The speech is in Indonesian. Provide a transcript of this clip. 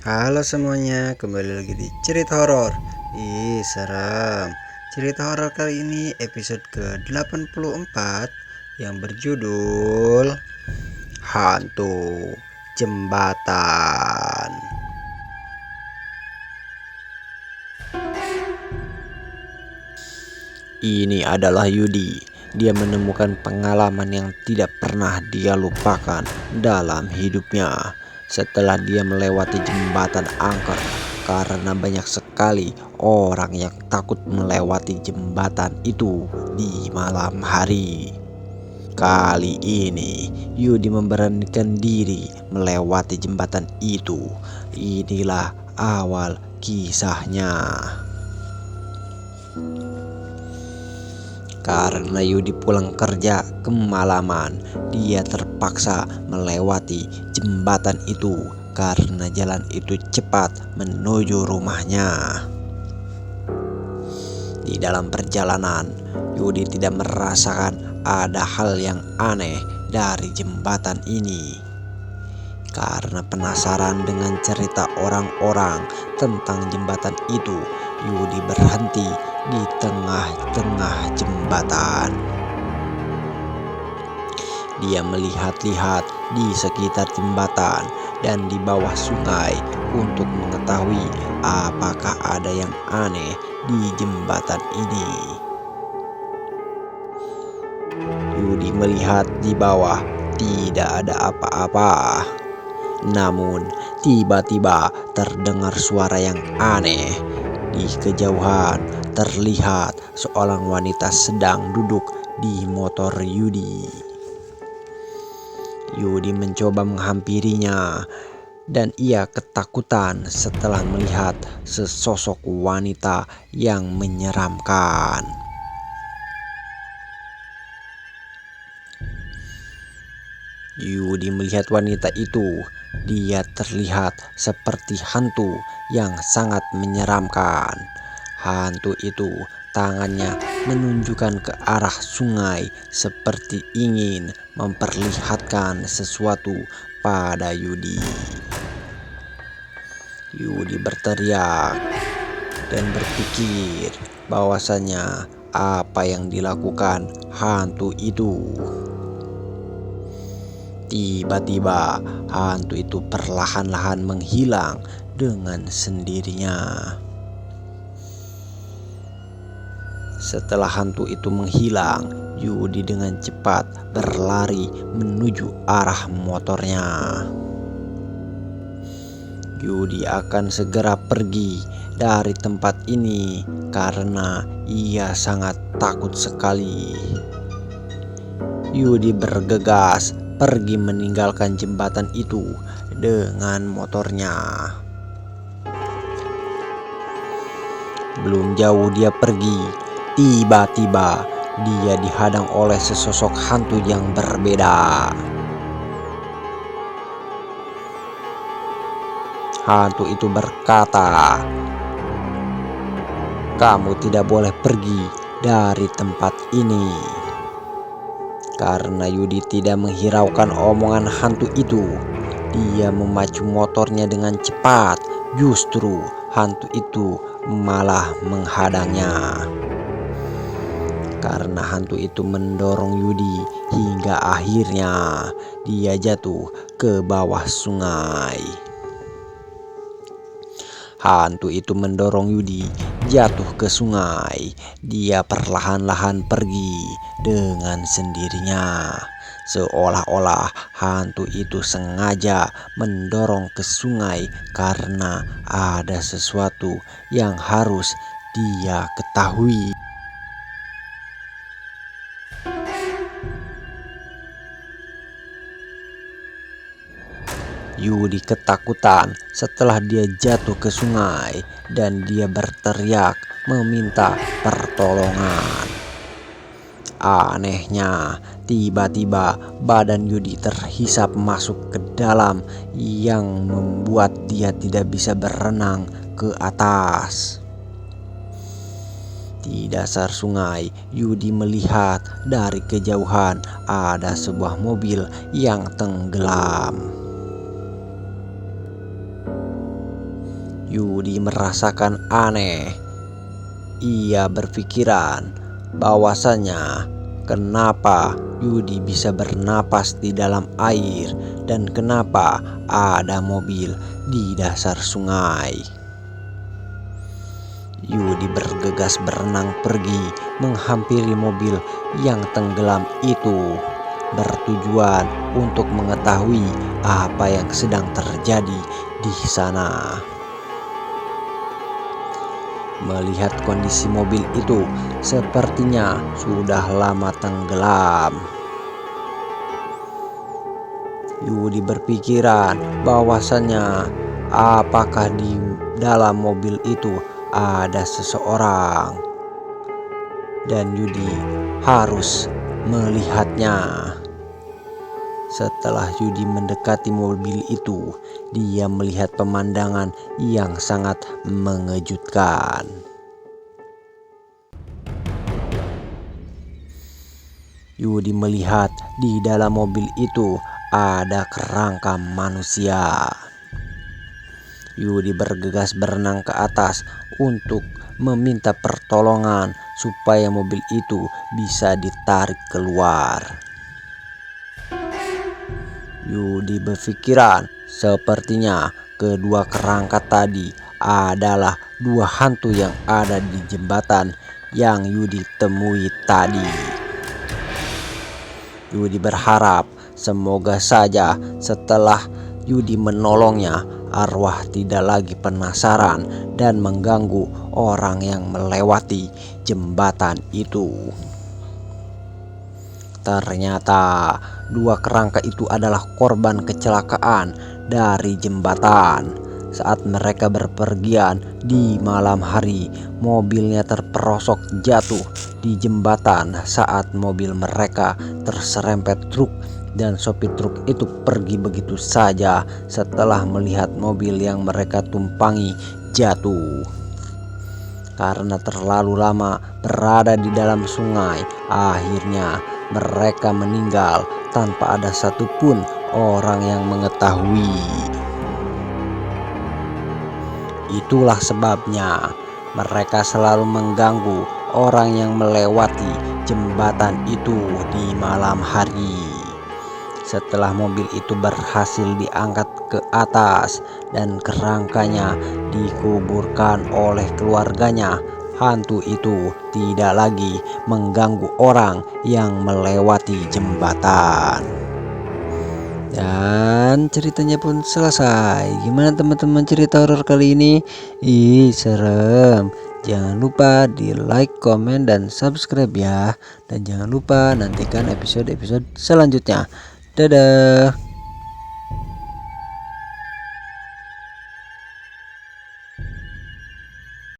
Halo semuanya, kembali lagi di cerita horor. Ih, serem. Cerita horor kali ini episode ke-84 yang berjudul Hantu Jembatan. Ini adalah Yudi. Dia menemukan pengalaman yang tidak pernah dia lupakan dalam hidupnya setelah dia melewati jembatan angker, karena banyak sekali orang yang takut melewati jembatan itu di malam hari. Kali ini Yudi memberanikan diri melewati jembatan itu. Inilah awal kisahnya. Karena Yudi pulang kerja kemalaman, dia terpaksa melewati jembatan itu karena jalan itu cepat menuju rumahnya. Di dalam perjalanan, Yudi tidak merasakan ada hal yang aneh dari jembatan ini. Karena penasaran dengan cerita orang-orang tentang jembatan itu, Yudi berhenti di tengah-tengah jembatan. Dia melihat-lihat di sekitar jembatan dan di bawah sungai untuk mengetahui apakah ada yang aneh di jembatan ini. Yudi melihat di bawah tidak ada apa-apa. Namun tiba-tiba terdengar suara yang aneh. Di kejauhan terlihat seorang wanita sedang duduk di motor Yudi. Yudi mencoba menghampirinya dan ia ketakutan setelah melihat sesosok wanita yang menyeramkan. Yudi melihat wanita itu. Dia terlihat seperti hantu yang sangat menyeramkan. Hantu itu tangannya menunjukkan ke arah sungai seperti ingin memperlihatkan sesuatu pada Yudi. Yudi berteriak dan berpikir bahwasanya apa yang dilakukan hantu itu. Tiba-tiba hantu itu perlahan-lahan menghilang dengan sendirinya. Setelah hantu itu menghilang, Yudi dengan cepat berlari menuju arah motornya. Yudi akan segera pergi dari tempat ini karena ia sangat takut sekali. Yudi bergegas pergi meninggalkan jembatan itu dengan motornya. Belum jauh dia pergi, tiba-tiba dia dihadang oleh sesosok hantu yang berbeda. Hantu itu berkata, "Kamu tidak boleh pergi dari tempat ini." Karena Yudi tidak menghiraukan omongan hantu itu, dia memacu motornya dengan cepat. Justru hantu itu malah menghadangnya. Karena hantu itu mendorong Yudi hingga akhirnya dia jatuh ke bawah sungai. Hantu itu mendorong Yudi jatuh ke sungai. Dia perlahan-lahan pergi dengan sendirinya. Seolah-olah hantu itu sengaja mendorong ke sungai karena ada sesuatu yang harus dia ketahui. Yudi ketakutan setelah dia jatuh ke sungai dan dia berteriak meminta pertolongan. Anehnya, tiba-tiba badan Yudi terhisap masuk ke dalam yang membuat dia tidak bisa berenang ke atas. Di dasar sungai, Yudi melihat dari kejauhan ada sebuah mobil yang tenggelam. Yudi merasakan aneh. Ia berpikiran bahwasanya kenapa Yudi bisa bernapas di dalam air dan kenapa ada mobil di dasar sungai. Yudi bergegas berenang pergi menghampiri mobil yang tenggelam itu, bertujuan untuk mengetahui apa yang sedang terjadi di sana. Melihat kondisi mobil itu, sepertinya sudah lama tenggelam. Yudi berpikiran bahwasannya apakah di dalam mobil itu ada seseorang, dan Yudi harus melihatnya. Setelah Yudi mendekati mobil itu, dia melihat pemandangan yang sangat mengejutkan. Yudi melihat di dalam mobil itu ada kerangka manusia. Yudi bergegas berenang ke atas untuk meminta pertolongan supaya mobil itu bisa ditarik keluar. Yudi berpikiran sepertinya kedua kerangka tadi adalah dua hantu yang ada di jembatan yang Yudi temui tadi. Yudi berharap semoga saja setelah Yudi menolongnya, arwah tidak lagi penasaran dan mengganggu orang yang melewati jembatan itu. Ternyata dua kerangka itu adalah korban kecelakaan dari jembatan. Saat mereka berpergian di malam hari, mobilnya terperosok jatuh di jembatan saat mobil mereka terserempet truk, dan sopir truk itu pergi begitu saja setelah melihat mobil yang mereka tumpangi jatuh. Karena terlalu lama berada di dalam sungai, akhirnya mereka meninggal tanpa ada satupun orang yang mengetahui. Itulah sebabnya mereka selalu mengganggu orang yang melewati jembatan itu di malam hari. Setelah mobil itu berhasil diangkat ke atas dan kerangkanya dikuburkan oleh keluarganya, hantu itu tidak lagi mengganggu orang yang melewati jembatan. Dan ceritanya pun selesai. Gimana teman-teman cerita horor kali ini? Ih, serem. Jangan lupa di like, komen, dan subscribe ya. Dan jangan lupa nantikan episode-episode selanjutnya. Dadah.